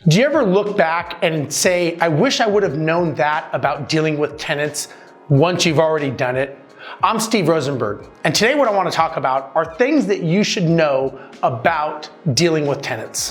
Do you ever look back and say, I wish I would have known that about dealing with tenants once you've already done it? I'm Steve Rozenberg, and today what I want to talk about are things that you should know about dealing with tenants.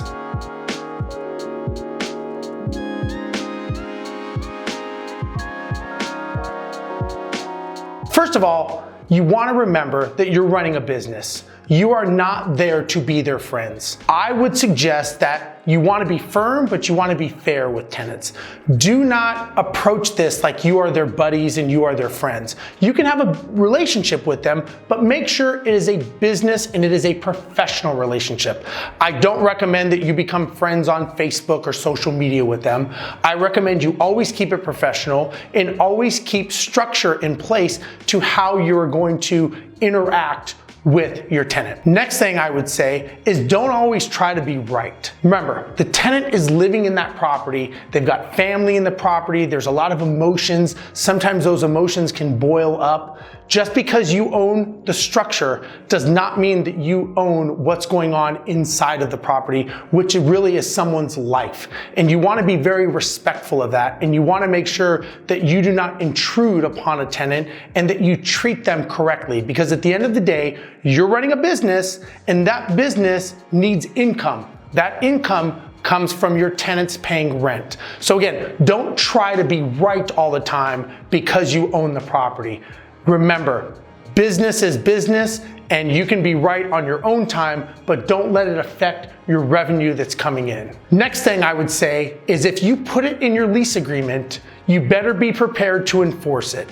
First of all, you want to remember that you're running a business. You are not there to be their friends. I would suggest that you want to be firm, but you want to be fair with tenants. Do not approach this like you are their buddies and you are their friends. You can have a relationship with them, but make sure it is a business and it is a professional relationship. I don't recommend that you become friends on Facebook or social media with them. I recommend you always keep it professional and always keep structure in place to how you're going to interact with your tenant. Next thing I would say is don't always try to be right. Remember, the tenant is living in that property. They've got family in the property. There's a lot of emotions. Sometimes those emotions can boil up. Just because you own the structure does not mean that you own what's going on inside of the property, which really is someone's life. And you want to be very respectful of that. And you want to make sure that you do not intrude upon a tenant and that you treat them correctly. Because at the end of the day, you're running a business and that business needs income. That income comes from your tenants paying rent. So again, don't try to be right all the time because you own the property. Remember, business is business and you can be right on your own time, but don't let it affect your revenue that's coming in. Next thing I would say is if you put it in your lease agreement, you better be prepared to enforce it.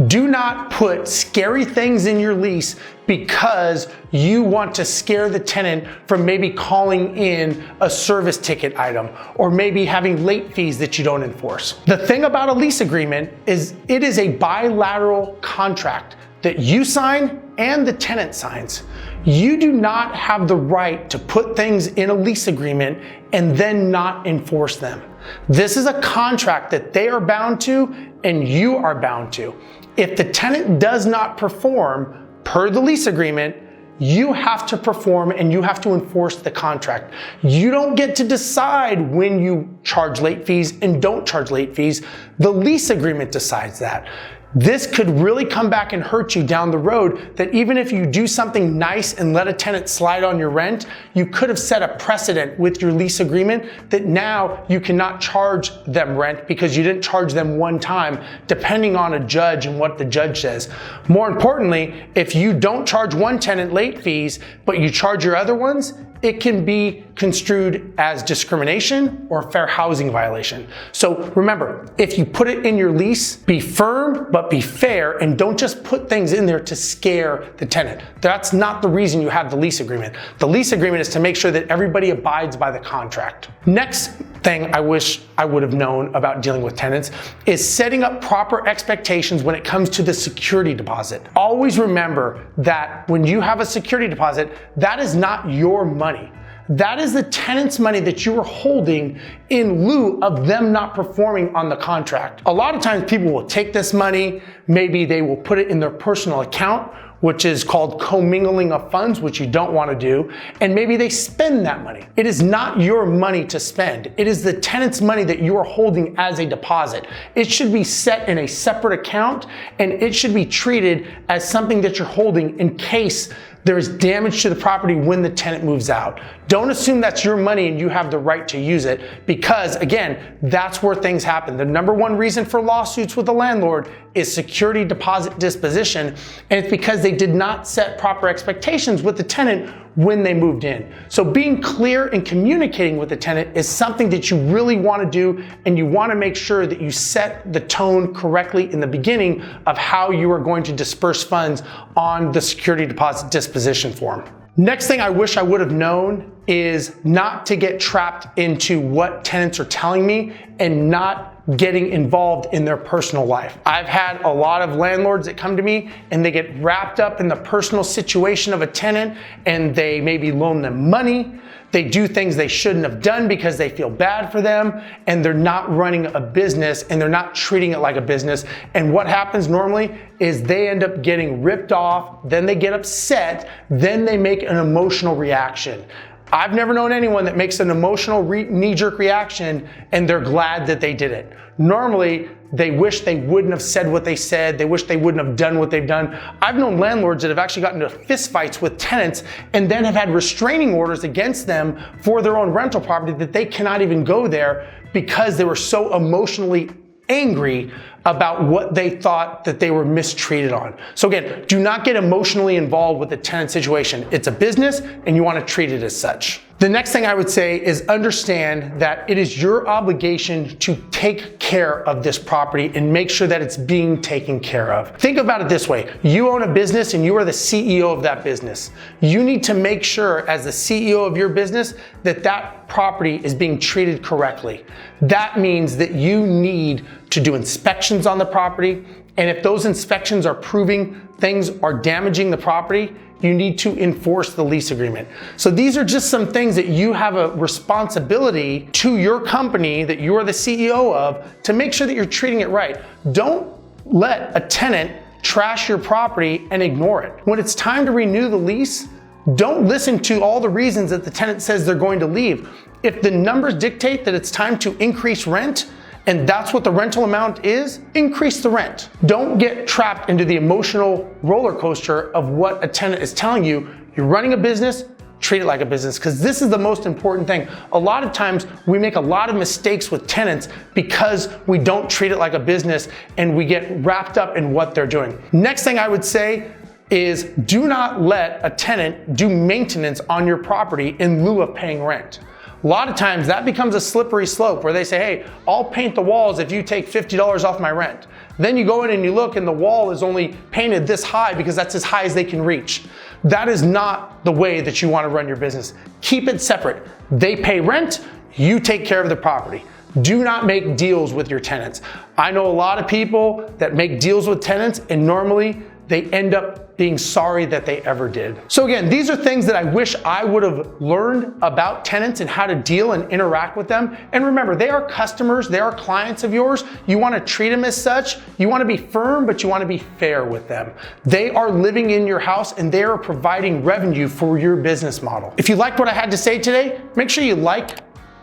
Do not put scary things in your lease because you want to scare the tenant from maybe calling in a service ticket item or maybe having late fees that you don't enforce. The thing about a lease agreement is it is a bilateral contract that you sign and the tenant signs. You do not have the right to put things in a lease agreement and then not enforce them. This is a contract that they are bound to and you are bound to. If the tenant does not perform per the lease agreement, you have to perform and you have to enforce the contract. You don't get to decide when you charge late fees and don't charge late fees. The lease agreement decides that. This could really come back and hurt you down the road, that even if you do something nice and let a tenant slide on your rent, you could have set a precedent with your lease agreement that now you cannot charge them rent because you didn't charge them one time, depending on a judge and what the judge says. More importantly, if you don't charge one tenant late fees, but you charge your other ones, it can be construed as discrimination or fair housing violation. So remember, if you put it in your lease, be firm, but be fair, and don't just put things in there to scare the tenant. That's not the reason you have the lease agreement. The lease agreement is to make sure that everybody abides by the contract. Next thing I wish I would have known about dealing with tenants is setting up proper expectations when it comes to the security deposit. Always remember that when you have a security deposit, that is not your money. That is the tenant's money that you are holding in lieu of them not performing on the contract. A lot of times people will take this money, maybe they will put it in their personal account, which is called commingling of funds, which you don't want to do, and maybe they spend that money. It is not your money to spend. It is the tenant's money that you are holding as a deposit. It should be set in a separate account, and it should be treated as something that you're holding in case there is damage to the property when the tenant moves out. Don't assume that's your money and you have the right to use it, because again, that's where things happen. The number one reason for lawsuits with the landlord is security deposit disposition, and it's because they did not set proper expectations with the tenant when they moved in. So being clear and communicating with the tenant is something that you really want to do, and you want to make sure that you set the tone correctly in the beginning of how you are going to disperse funds on the security deposit disposition form. Next thing I wish I would have known is not to get trapped into what tenants are telling me and not getting involved in their personal life. I've had a lot of landlords that come to me and they get wrapped up in the personal situation of a tenant, and they maybe loan them money. They do things they shouldn't have done because they feel bad for them, and they're not running a business and they're not treating it like a business. And what happens normally is they end up getting ripped off, then they get upset, then they make an emotional reaction. I've never known anyone that makes an emotional knee-jerk reaction and they're glad that they did it. Normally, they wish they wouldn't have said what they said. They wish they wouldn't have done what they've done. I've known landlords that have actually gotten into fist fights with tenants and then have had restraining orders against them for their own rental property that they cannot even go there because they were so emotionally angry about what they thought that they were mistreated on. So again, do not get emotionally involved with the tenant situation. It's a business and you want to treat it as such. The next thing I would say is understand that it is your obligation to take care of this property and make sure that it's being taken care of. Think about it this way. You own a business and you are the CEO of that business. You need to make sure as the CEO of your business that that property is being treated correctly. That means that you need to do inspections on the property, and if those inspections are proving things are damaging the property, you need to enforce the lease agreement. So these are just some things that you have a responsibility to your company that you are the CEO of to make sure that you're treating it right. Don't let a tenant trash your property and ignore it. When it's time to renew the lease, don't listen to all the reasons that the tenant says they're going to leave. If the numbers dictate that it's time to increase rent, and that's what the rental amount is, increase the rent. Don't get trapped into the emotional roller coaster of what a tenant is telling you. You're running a business, treat it like a business, because this is the most important thing. A lot of times we make a lot of mistakes with tenants because we don't treat it like a business and we get wrapped up in what they're doing. Next thing I would say is do not let a tenant do maintenance on your property in lieu of paying rent. A lot of times that becomes a slippery slope where they say, hey, I'll paint the walls if you take $50 off my rent. Then you go in and you look and the wall is only painted this high because that's as high as they can reach. That is not the way that you want to run your business. Keep it separate. They pay rent, you take care of the property. Do not make deals with your tenants. I know a lot of people that make deals with tenants and normally they end up being sorry that they ever did. So again, these are things that I wish I would have learned about tenants and how to deal and interact with them. And remember, they are customers, they are clients of yours. You want to treat them as such. You want to be firm, but you want to be fair with them. They are living in your house and they are providing revenue for your business model. If you liked what I had to say today, make sure you like,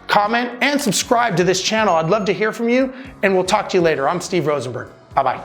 comment, and subscribe to this channel. I'd love to hear from you, and we'll talk to you later. I'm Steve Rozenberg. Bye-bye.